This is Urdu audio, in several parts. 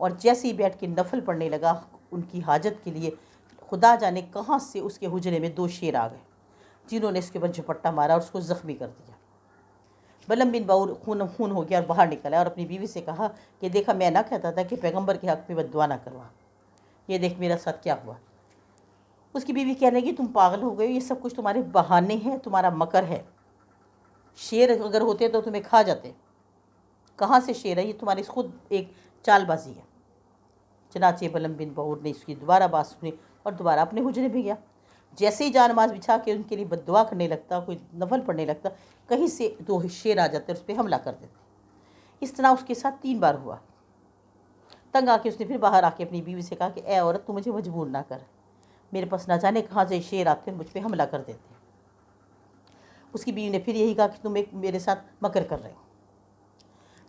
اور جیسے ہی بیٹھ کے نفل پڑھنے لگا ان کی حاجت کے لیے، خدا جانے کہاں سے اس کے حجرے میں 2 شیر آ گئے، جنہوں نے اس کے اوپر جھپٹا مارا اور اس کو زخمی کر دیا۔ بلم بن باور خون ہو گیا اور باہر نکلا اور اپنی بیوی سے کہا کہ دیکھا میں نہ کہتا تھا کہ پیغمبر کے حق میں بد دعا نہ کروا، یہ دیکھ میرا ساتھ کیا ہوا۔ اس کی بیوی کہنے لگی تم پاگل ہو گئے، یہ سب کچھ تمہارے بہانے ہیں، تمہارا مکر ہے، شیر اگر ہوتے تو تمہیں کھا جاتے، کہاں سے شیر ہے، یہ تمہاری خود ایک چال بازی ہے۔ چنانچہ بلم بن باور نے اس کی دوبارہ بات سنی اور دوبارہ اپنے حجرے میں گیا۔ جیسے ہی جا نماز بچھا کے ان کے لیے بد دعا کرنے لگتا، کوئی نفل پڑھنے لگتا، کہیں سے 2 شیر آ جاتے اور اس پہ حملہ کر دیتے۔ اس طرح اس کے ساتھ 3 بار ہوا۔ تنگ آ کے اس نے پھر باہر آ کے اپنی بیوی سے کہا کہ اے عورت، تو مجھے مجبور نہ کر، میرے پاس نہ جانے کہاں سے شیر آتے اور مجھ پہ حملہ کر دیتے۔ اس کی بیوی نے پھر یہی کہا کہ تم میرے ساتھ مکر کر رہے ہو۔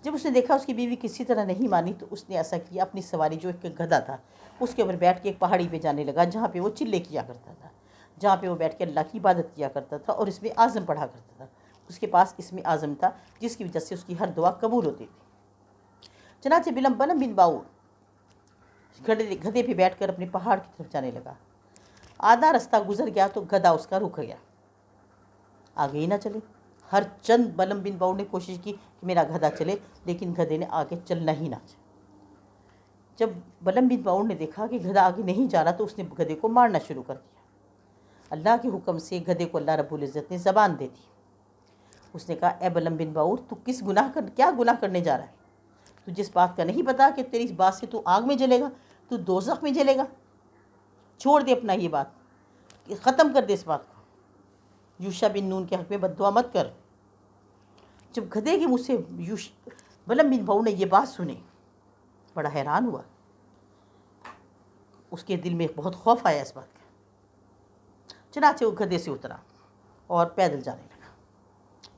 جب اس نے دیکھا اس کی بیوی کسی طرح نہیں مانی تو اس نے ایسا کیا، اپنی سواری جو ایک گدھا تھا اس کے اوپر بیٹھ کے ایک پہاڑی پہ جانے لگا جہاں پہ وہ چلے کیا کرتا تھا، جہاں پہ وہ بیٹھ کے اللہ کی عبادت کیا کرتا تھا اور اسم اعظم پڑھا کرتا تھا۔ اس کے پاس اسم اعظم تھا جس کی وجہ سے اس کی ہر دعا قبول ہوتی تھی۔ چنانچہ بلم بن باور گدھے پہ بیٹھ کر اپنے پہاڑ کی طرف جانے لگا۔ آدھا رستہ گزر گیا تو گدھا اس کا رک گیا، آگے ہی نہ چلے۔ ہر چند بلم بن باور نے کوشش کی کہ میرا گدھا چلے، لیکن گدھے نے آگے چلنا ہی نہ چاہا۔ جب بلم بن باور نے دیکھا کہ گدھا آگے نہیں جا رہا تو اس نے گدھے کو مارنا شروع کر دیا۔ اللہ کے حکم سے گدھے کو اللہ رب العزت نے زبان دے دی۔ اس نے کہا اے بلم بن باور، تو کیا گناہ کرنے جا رہا ہے؟ تو جس بات کا نہیں پتا کہ تیری اس بات سے تو آگ میں جلے گا، تو دوزخ میں جلے گا، چھوڑ دے اپنا یہ بات، ختم کر دے اس بات کو، یوشع بن نون کے حق میں بد دعا مت کر۔ جب گدھے کے منہ سے بلم بن باور نے یہ بات سنی، بڑا حیران ہوا، اس کے دل میں بہت خوف آیا اس بات کا۔ چنانچہ وہ گدھے سے اترا اور پیدل جانے لگا،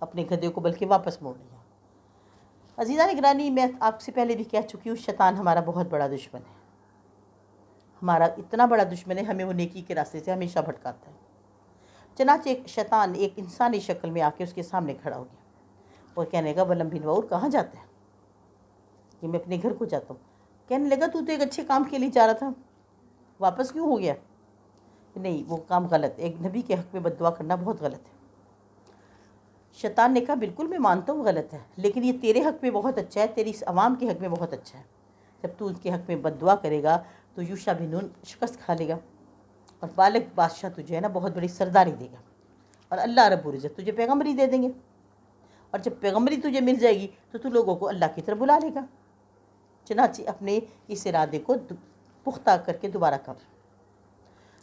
اپنے گدھے کو بلکہ واپس موڑ لیا۔ عزیزان گرامی، میں آپ سے پہلے بھی کہہ چکی ہوں، شیطان ہمارا بہت بڑا دشمن ہے، ہمارا اتنا بڑا دشمن ہے، ہمیں وہ نیکی کے راستے سے ہمیشہ بھٹکاتا ہے۔ چنانچہ ایک شیطان ایک انسانی شکل میں آ کے اس کے سامنے کھڑا ہو گیا اور کہنے لگا بلم بن باور کہاں جاتا ہے؟ کہ میں اپنے گھر کو جاتا ہوں۔ کہنے لگا تو ایک اچھے کام کے لیے جا رہا تھا، واپس کیوں ہو گیا؟ نہیں، وہ کام غلط ہے، ایک نبی کے حق میں بد دعا کرنا بہت غلط ہے۔ شیطان نے کہا بالکل میں مانتا ہوں غلط ہے، لیکن یہ تیرے حق میں بہت اچھا ہے، تیری اس عوام کے حق میں بہت اچھا ہے۔ جب تو ان کے حق میں بد دعا کرے گا تو یوشع بن نون شکست کھا لے گا اور بالغ بادشاہ تجھے ہے نا بہت بڑی سرداری دے گا، اور اللہ رب العزت تجھے پیغمبری دے دیں گے، اور جب پیغمبری تجھے مل جائے گی تو لوگوں کو اللہ کی طرف بلا لے گا۔ چنانچہ اپنے اس ارادے کو پختہ کر کے دوبارہ کر۔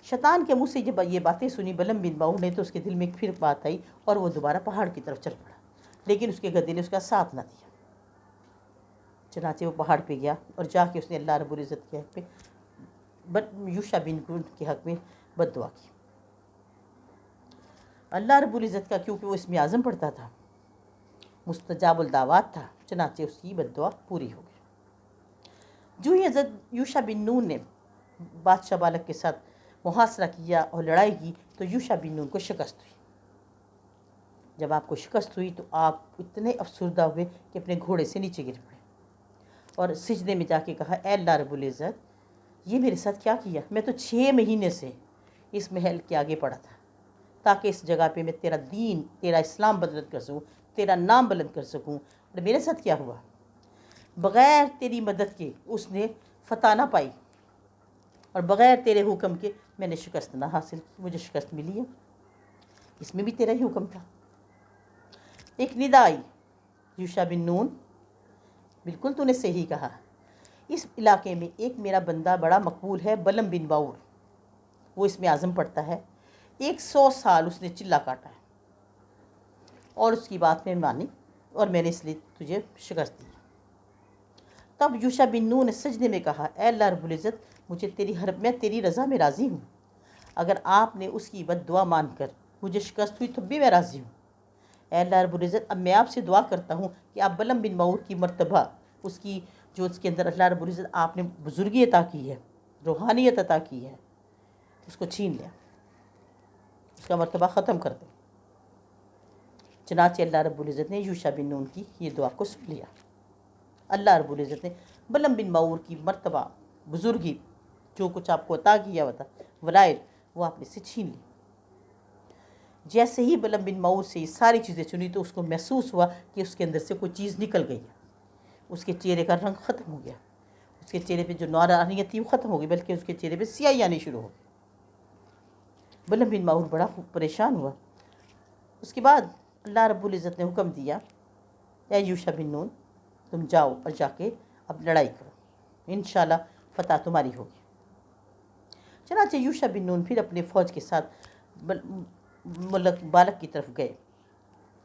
شیطان کے منہ سے جب یہ باتیں سنی بلم بن باور نے تو اس کے دل میں پھر بات آئی اور وہ دوبارہ پہاڑ کی طرف چل پڑا، لیکن اس کے گدھے نے اس کا ساتھ نہ دیا۔ چنانچہ وہ پہاڑ پہ گیا اور جا کے اس نے اللہ رب العزت کے حق پہ یوشع بن نون کے حق میں بد دعا کی۔ اللہ رب العزت کا کیونکہ وہ اسم اعظم پڑھتا تھا، مستجاب الدعوات تھا، چنانچہ اس کی بد دعا پوری ہو گئی۔ جو ہی حضرت یوشع بن نون نے بادشاہ بالغ کے ساتھ محاصرہ کیا اور لڑائی کی تو یوشع بن نون کو شکست ہوئی۔ جب آپ کو شکست ہوئی تو آپ اتنے افسردہ ہوئے کہ اپنے گھوڑے سے نیچے گر پڑے اور سجدے میں جا کے کہا اے اللہ رب العزت، یہ میرے ساتھ کیا کیا؟ میں تو 6 مہینے سے اس محل کے آگے پڑا تھا تاکہ اس جگہ پہ میں تیرا دین، تیرا اسلام بلند کر سکوں، تیرا نام بلند کر سکوں، اور میرے ساتھ کیا ہوا؟ بغیر تیری مدد کے اس نے فتح نہ پائی، اور بغیر تیرے حکم کے میں نے شکست نہ حاصل کی، مجھے شکست ملی ہے، اس میں بھی تیرا ہی حکم تھا۔ ایک ندا آئی، یوشع بن نون بالکل تو نے صحیح کہا، اس علاقے میں ایک میرا بندہ بڑا مقبول ہے بلم بن باور، وہ اس میں اعظم پڑھتا ہے، 100 سال اس نے چلا کاٹا ہے اور اس کی بات میں مانی اور میں نے اس لیے تجھے شکست دی۔ تب یوشع بن نون نے سجدے میں کہا اے اللہ رب العزت، میں تیری رضا میں راضی ہوں، اگر آپ نے اس کی بد دعا مان کر مجھے شکست ہوئی تو بھی میں راضی ہوں۔ اے اللہ رب العزت، اب میں آپ سے دعا کرتا ہوں کہ آپ بلم بن باور کی مرتبہ، اس کی جو اس کے اندر اللہ رب العزت آپ نے بزرگی عطا کی ہے، روحانیت عطا کی ہے، اس کو چھین لیا، اس کا مرتبہ ختم کر دیں۔ چنانچہ اللہ رب العزت نے یوشع بن نون کی یہ دعا کو سن لیا۔ اللہ رب العزت نے بلم بن معور کی مرتبہ بزرگی، جو کچھ آپ کو عطا کیا ہوا تھا ولایت، وہ آپ نے سے چھین لی۔ جیسے ہی بلم بن معور سے یہ ساری چیزیں چنی تو اس کو محسوس ہوا کہ اس کے اندر سے کوئی چیز نکل گئی ہے۔ اس کے چہرے کا رنگ ختم ہو گیا، اس کے چہرے پہ جو نورانیت تھی وہ ختم ہو گئی، بلکہ اس کے چہرے پہ سیاہی آنی شروع ہو گئی۔ بلم بن معور بڑا پریشان ہوا۔ اس کے بعد اللہ رب العزت نے حکم دیا، اے یوشع بن نون، تم جاؤ اور جا کے اب لڑائی کرو، انشاءاللہ فتح تمہاری ہوگی۔ چنانچہ یوشع بن نون پھر اپنے فوج کے ساتھ ملک بالک کی طرف گئے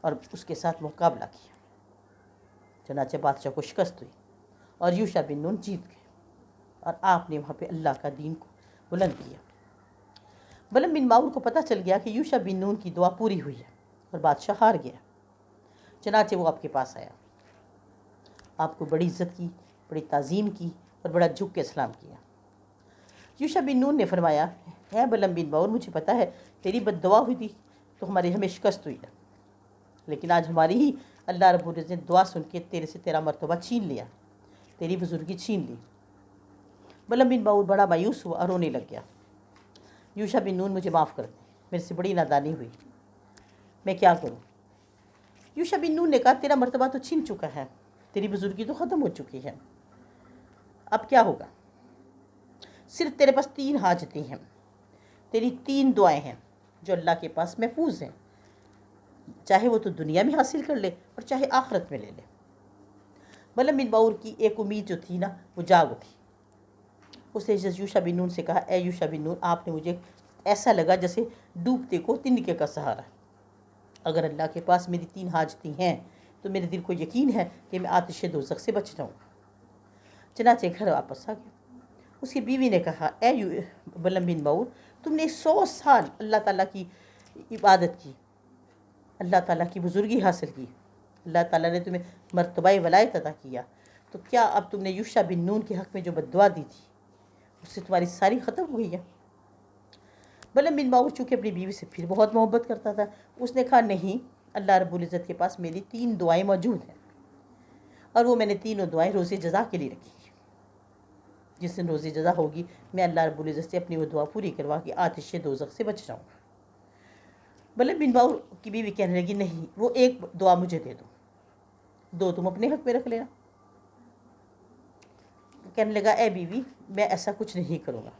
اور اس کے ساتھ مقابلہ کیا۔ چنانچہ بادشاہ کو شکست ہوئی اور یوشع بن نون جیت گئے، اور آپ نے وہاں پہ اللہ کا دین کو بلند کیا۔ بلم بن معور کو پتہ چل گیا کہ یوشع بن نون کی دعا پوری ہوئی ہے اور بادشاہ ہار گیا۔ چنانچہ وہ آپ کے پاس آیا، آپ کو بڑی عزت کی، بڑی تعظیم کی اور بڑا جھک کے سلام کیا۔ یوشع بن نون نے فرمایا، اے بلم بن معور، مجھے پتہ ہے تیری بد دعا ہوئی تھی تو ہماری ہمیں شکست ہوئی ہے، لیکن آج ہماری ہی اللہ رب العزت نے دعا سن کے تیرے سے تیرا مرتبہ چھین لیا، تیری بزرگی چھین لی۔ بلم بن معور بڑا مایوس ہوا اور رونے لگ گیا۔ یوشع بن نون، مجھے معاف کر دیں، میرے سے بڑی نادانی ہوئی، میں کیا کروں؟ یوشع بن نون نے کہا، تیرا مرتبہ تو چھن چکا ہے، تیری بزرگی تو ختم ہو چکی ہے، اب کیا ہوگا؟ صرف تیرے پاس 3 حاجتیں ہیں، تیری 3 دعائیں ہیں جو اللہ کے پاس محفوظ ہیں، چاہے وہ تو دنیا میں حاصل کر لے اور چاہے آخرت میں لے لے۔ بلم بن معور کی ایک امید جو تھی نا، وہ جاگ اٹھی۔ اس نے یوشع بن نون سے کہا، اے یوشع بن نون، آپ نے مجھے ایسا لگا جیسے ڈوبتے کو تنکے کا سہارا۔ اگر اللہ کے پاس میری 3 حاجتیں ہیں تو میرے دل کو یقین ہے کہ میں آتش دوزخ سے بچ جاؤں گا۔ چنانچہ گھر واپس آ گیا۔ اس کی بیوی نے کہا، اے بلم بن معور، تم نے 100 سال اللہ تعالیٰ کی عبادت کی، اللہ تعالیٰ کی بزرگی حاصل کی، اللہ تعالیٰ نے تمہیں مرتبہ ولایت عطا کیا، تو کیا اب تم نے یوشع بن نون کے حق میں جو بد دعا دی تھی اس سے تمہاری ساری ختم ہو گئی ہے؟ بلم بن معور چونکہ اپنی بیوی سے پھر بہت محبت کرتا تھا، اس نے کہا، نہیں، اللہ رب العزت کے پاس میری 3 دعائیں موجود ہیں، اور وہ میں نے تینوں دعائیں روز جزا کے لیے رکھی ہیں۔ جس دن روز جزا ہوگی میں اللہ رب العزت سے اپنی وہ دعا پوری کروا کے آتش دوزخ سے بچ جاؤں گا۔ بلم بن معور کی بیوی کہنے لگی، نہیں، وہ ایک دعا مجھے دے دو، 2 تم اپنے حق میں رکھ لینا۔ کہنے لگا، اے بیوی، میں ایسا کچھ نہیں کروں گا۔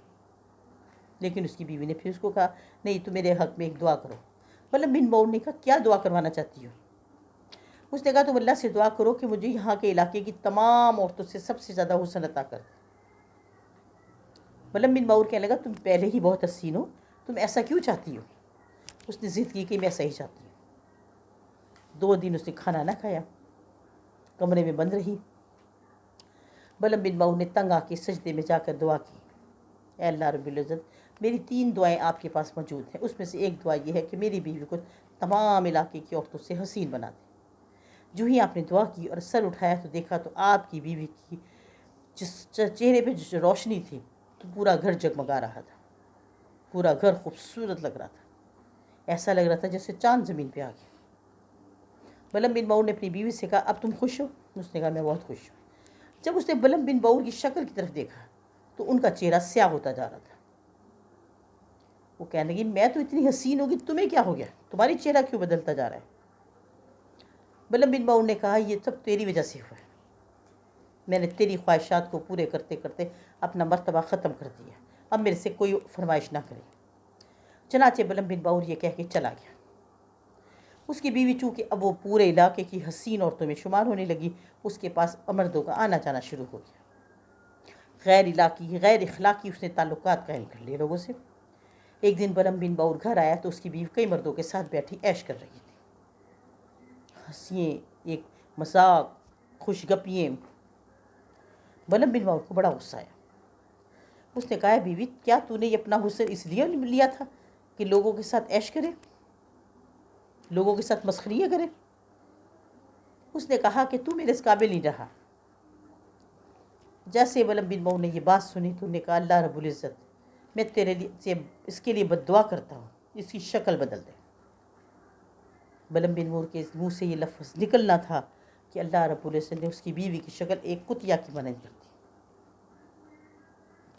لیکن اس کی بیوی نے پھر اس کو کہا، نہیں، تم میرے حق میں ایک دعا کرو۔ بلم بن معور نے کہا، کیا دعا کروانا چاہتی ہو؟ اس نے کہا، تم اللہ سے دعا کرو کہ مجھے یہاں کے علاقے کی تمام عورتوں سے سب سے زیادہ حسن عطا کر دے۔ بلم بن معور کہنے لگا، تم پہلے ہی بہت حسین ہو، تم ایسا کیوں چاہتی ہو؟ اس نے ضد کی کہ میں ایسا ہی چاہتی ہوں۔ 2 دن اس نے کھانا نہ کھایا، کمرے میں بند رہی۔ بلم بن معور نے تنگ آ کے سجدے میں جا کر دعا کی، اے اللہ رب العزت، میری 3 دعائیں آپ کے پاس موجود ہیں، اس میں سے ایک دعا یہ ہے کہ میری بیوی کو تمام علاقے کی عورتوں سے حسین بنا دے۔ جو ہی آپ نے دعا کی اور سر اٹھایا تو دیکھا تو آپ کی بیوی کی جس چہرے پہ جو روشنی تھی تو پورا گھر جگمگا رہا تھا، پورا گھر خوبصورت لگ رہا تھا، ایسا لگ رہا تھا جیسے چاند زمین پہ آ گیا۔ بلم بن معور نے اپنی بیوی سے کہا، اب تم خوش ہو؟ اس نے کہا، میں بہت خوش ہوں۔ جب اس نے بلم بن معور کی شکل کی طرف دیکھا تو ان کا چہرہ سیاہ ہوتا جا رہا تھا۔ وہ کہنے لگی، میں تو اتنی حسین ہوگی، تمہیں کیا ہو گیا؟ تمہاری چہرہ کیوں بدلتا جا رہا ہے؟ بلم بن معور نے کہا، یہ سب تیری وجہ سے ہوا ہے، میں نے تیری خواہشات کو پورے کرتے کرتے اپنا مرتبہ ختم کر دیا، اب میرے سے کوئی فرمائش نہ کرے۔ چنانچہ بلم بن معور یہ کہہ کے چلا گیا۔ اس کی بیوی چونکہ اب وہ پورے علاقے کی حسین عورتوں میں شمار ہونے لگی، اس کے پاس مردوں کا آنا جانا شروع ہو گیا۔ غیر اخلاقی اس نے تعلقات قائم کر لیے لوگوں سے۔ ایک دن بلم بن معور گھر آیا تو اس کی بیوی کئی مردوں کے ساتھ بیٹھی عیش کر رہی تھی، ہنسییں، ایک مذاق، خوش گپییں۔ بلم بن معور کو بڑا غصہ آیا۔ اس نے کہا، بیوی، کیا تو نے اپنا حسن اس لیے لیا تھا کہ لوگوں کے ساتھ عیش کرے، لوگوں کے ساتھ مسخریاں کرے؟ اس نے کہا کہ تو میرے اس قابل نہیں رہا۔ جیسے بلم بن معور نے یہ بات سنی تو نے کہا، اللہ رب العزت، میں تیرے لیے اس کے لیے بد دعا کرتا ہوں، اس کی شکل بدل دے۔ بلم بن معور کے منہ سے یہ لفظ نکلنا تھا کہ اللہ رب العزت نے اس کی بیوی کی شکل ایک کتیا کی مانند کر دی۔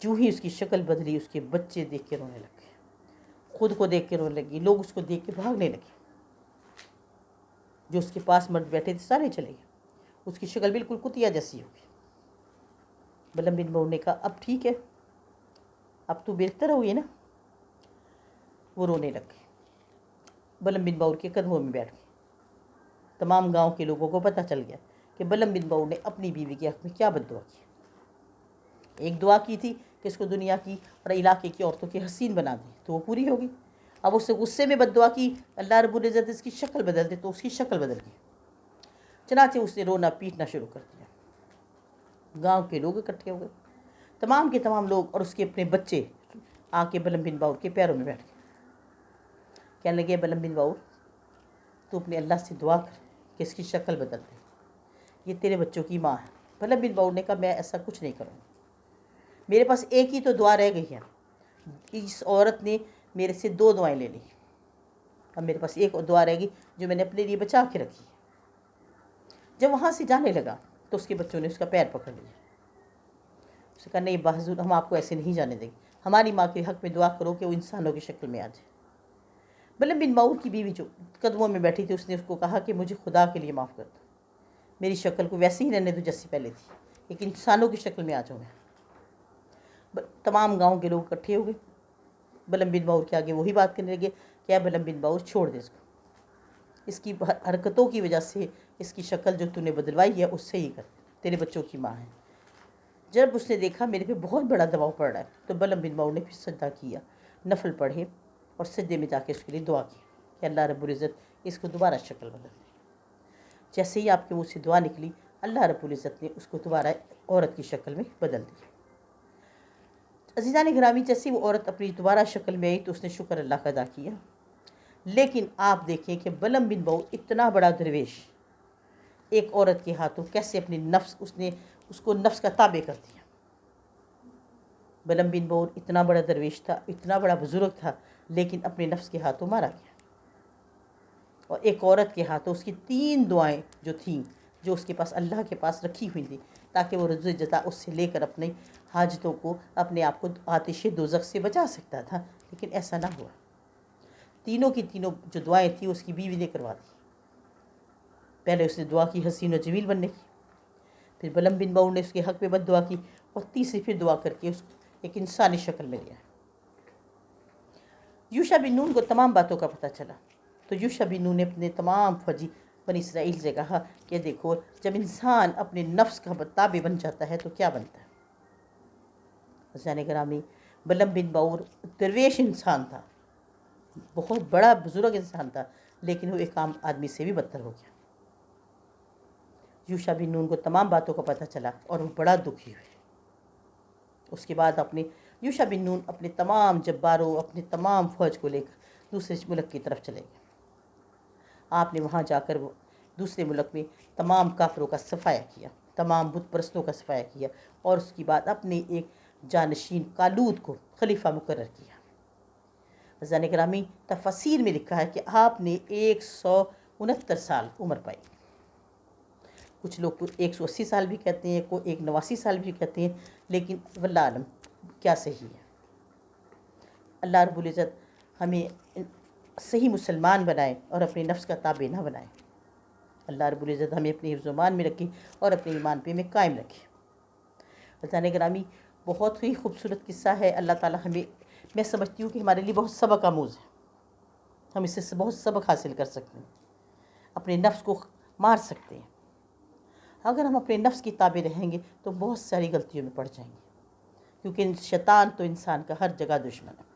جو ہی اس کی شکل بدلی اس کے بچے دیکھ کے رونے لگے، خود کو دیکھ کے رونے لگی، لوگ اس کو دیکھ کے بھاگنے لگے، جو اس کے پاس مرد بیٹھے تھے سارے چلے گئے، اس کی شکل بالکل کتیا جیسی ہو گئی۔ بلم بن باور نے کہا اب ٹھیک ہے، اب تو بہتر ہوئی نا۔ وہ رونے لگ گئے، بلم بن باور کے قدموں میں بیٹھ گئے۔ تمام گاؤں کے لوگوں کو پتہ چل گیا کہ بلم بن باور نے اپنی بیوی کے حق میں کیا بد دعا کی۔ ایک دعا کی تھی کہ اس کو دنیا کی اور علاقے کی عورتوں کی حسین بنا دیں، تو وہ پوری ہوگی۔ اب اس سے غصے میں بد دعا کی اللہ رب العزت اس کی شکل بدل دے، تو اس کی شکل بدل گئی۔ چنانچہ اس نے رونا پیٹنا شروع کر دیا۔ گاؤں کے لوگ اکٹھے ہو گئے، تمام کے تمام لوگ اور اس کے اپنے بچے آ کے بلم بن باور کے پیروں میں بیٹھ گئے۔ کہنے لگے بلم بن باور تو اپنے اللہ سے دعا کر کہ اس کی شکل بدل دے، یہ تیرے بچوں کی ماں ہے۔ بلم بن باور نے کہا میں ایسا کچھ نہیں کروں گا، میرے پاس ایک ہی تو دعا رہ گئی ہے، اس عورت نے میرے سے 2 دعائیں لے لی، اب میرے پاس ایک دعا رہ گئی جو میں نے اپنے لیے بچا کے رکھی ہے۔ جب وہاں سے جانے لگا تو اس کے بچوں نے اس کا پیر پکڑ لیا، اس نے کہا نہیں بحضور ہم آپ کو ایسے نہیں جانے دیں گے، ہماری ماں کے حق میں دعا کرو کہ وہ انسانوں کی شکل میں آ جائے۔ بلم بن باور کی بیوی جو قدموں میں بیٹھی تھی اس نے اس کو کہا کہ مجھے خدا کے لیے معاف کر دو، میری شکل کو ویسے ہی رہنے دو جیسی پہلے تھی، ایک انسانوں کی شکل میں آ جاؤں میں۔ تمام گاؤں کے لوگ اکٹھے ہو گئے، بلم بن باور کے آگے وہی بات کرنے لگے کہ اے بلم بن باور چھوڑ دے اس کو، اس کی حرکتوں کی وجہ سے اس کی شکل جو تو نے بدلوائی ہے اس سے ہی کر، تیرے بچوں کی ماں ہے۔ جب اس نے دیکھا میرے پہ بہت بڑا دباؤ پڑ رہا ہے تو بلم بن باور نے پھر سجدہ کیا، نفل پڑھے اور سجدے میں جا کے اس کے لیے دعا کی کہ اللہ رب العزت اس کو دوبارہ شکل بدل دے۔ جیسے ہی آپ کے منہ سے دعا نکلی اللہ رب العزت نے اس کو دوبارہ عورت کی شکل میں بدل دی۔ عزیزان گرامی جیسے وہ عورت اپنی دوبارہ شکل میں آئی تو اس نے شکر اللہ کا ادا کیا، لیکن آپ دیکھیں کہ بلم بن باور اتنا بڑا درویش ایک عورت کے ہاتھوں کیسے اپنی نفس اس کو نفس کا تابع کر دیا۔ بلم بن باور اتنا بڑا درویش تھا، اتنا بڑا بزرگ تھا، لیکن اپنے نفس کے ہاتھوں مارا گیا، اور ایک عورت کے ہاتھوں اس کی 3 دعائیں جو تھیں جو اس کے پاس اللہ کے پاس رکھی ہوئی تھیں تاکہ وہ رزق جزا اس سے لے کر اپنی حاجتوں کو اپنے آپ کو آتش دوزخ سے بچا سکتا تھا، لیکن ایسا نہ ہوا۔ تینوں کی تینوں جو دعائیں تھیں اس کی بیوی نے کروا دی۔ پہلے اس نے دعا کی حسین و جمیل بننے کی، پھر بلم بن باور نے اس کے حق میں بد دعا کی، اور تیسری پھر دعا کر کے اس کو ایک انسانی شکل میں لیا۔ یوشع بن نون کو تمام باتوں کا پتہ چلا، تو یوشع بن نون نے اپنے تمام فوجی بنی اسرائیل سے کہا کہ دیکھو جب انسان اپنے نفس کا تابع بن جاتا ہے تو کیا بنتا ہے۔ عزیزان گرامی بلم بن باور درویش انسان تھا، بہت بڑا بزرگ انسان تھا، لیکن وہ ایک عام آدمی سے بھی بدتر ہو گیا۔ یوشع بن نون کو تمام باتوں کا پتہ چلا اور وہ بڑا دکھی ہوئے۔ اس کے بعد یوشع بن نون اپنے تمام جباروں اپنے تمام فوج کو لے کر دوسرے ملک کی طرف چلے گئے۔ آپ نے وہاں جا کر وہ دوسرے ملک میں تمام کافروں کا صفایا کیا، تمام بت پرستوں کا صفایا کیا، اور اس کے بعد اپنے ایک جانشین کالود کو خلیفہ مقرر کیا۔ عزیزان گرامی تفاسیر میں لکھا ہے کہ آپ نے 169 سال عمر پائی، کچھ لوگ تو 180 سال بھی کہتے ہیں، کوئی 189 سال بھی کہتے ہیں، لیکن واللہ عالم کیا صحیح ہے۔ اللہ رب العزت ہمیں صحیح مسلمان بنائے اور اپنے نفس کا تابع نہ بنائے۔ اللہ رب العزت ہمیں اپنے حفظ و امان میں رکھے اور اپنے ایمان پہ ہمیں قائم رکھے۔ عزیزان گرامی بہت ہی خوبصورت قصہ ہے، اللہ تعالیٰ میں سمجھتی ہوں کہ ہمارے لیے بہت سبق آموز ہے، ہم اس سے بہت سبق حاصل کر سکتے ہیں، اپنے نفس کو مار سکتے ہیں۔ اگر ہم اپنے نفس کی تابع رہیں گے تو بہت ساری غلطیوں میں پڑ جائیں گے، کیونکہ شیطان تو انسان کا ہر جگہ دشمن ہے۔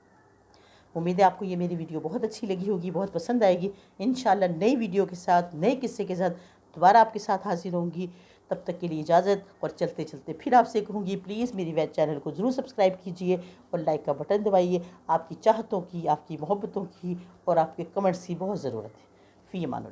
امید ہے آپ کو یہ میری ویڈیو بہت اچھی لگی ہوگی، بہت پسند آئے گی۔ انشاءاللہ نئی ویڈیو کے ساتھ نئے قصے کے ساتھ دوبارہ آپ کے ساتھ حاضر ہوں گی۔ تب تک کے لیے اجازت، اور چلتے چلتے پھر آپ سے کہوں گی پلیز میری ویب چینل کو ضرور سبسکرائب کیجئے اور لائک کا بٹن دبائیے۔ آپ کی چاہتوں کی، آپ کی محبتوں کی اور آپ کے کمنٹس کی بہت ضرورت ہے۔ فی امان اللہ۔